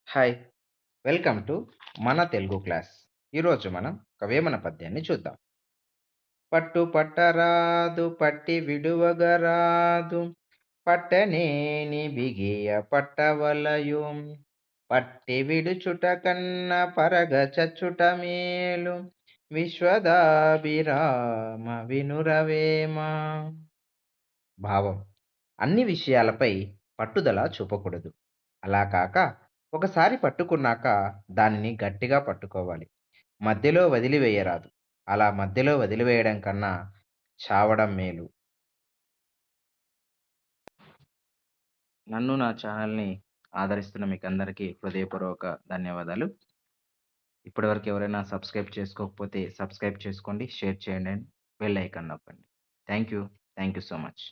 Hi! Welcome to మన Telugu class. ఈరోజు మనం ఒక వేమన పద్యాన్ని చూద్దాం. పట్టు పట్టరాదు పట్టి విడువగరాదు పట్టనేని బిగియ పట్టవలయు పట్టి విడుచుట కన్న పరగ చచ్చుట మేలు విశ్వదాభిరామ వినురవేమ. భావం: అన్ని విషయాలపై పట్టుదల చూపకూడదు. అలా కాక ఒకసారి పట్టుకున్నాక దానిని గట్టిగా పట్టుకోవాలి. మధ్యలో వదిలివేయరాదు. అలా మధ్యలో వదిలివేయడం కన్నా చావడం మేలు. నన్ను నా ఛానల్‌ని ఆదరిస్తున్న మీకందరికీ హృదయపూర్వక ధన్యవాదాలు. ఇప్పటివరకు ఎవరైనా సబ్స్క్రైబ్ చేసుకోకపోతే సబ్స్క్రైబ్ చేసుకోండి, షేర్ చేయండి, బెల్ ఐకాన్ నొక్కండి. Thank you. Thank you so much.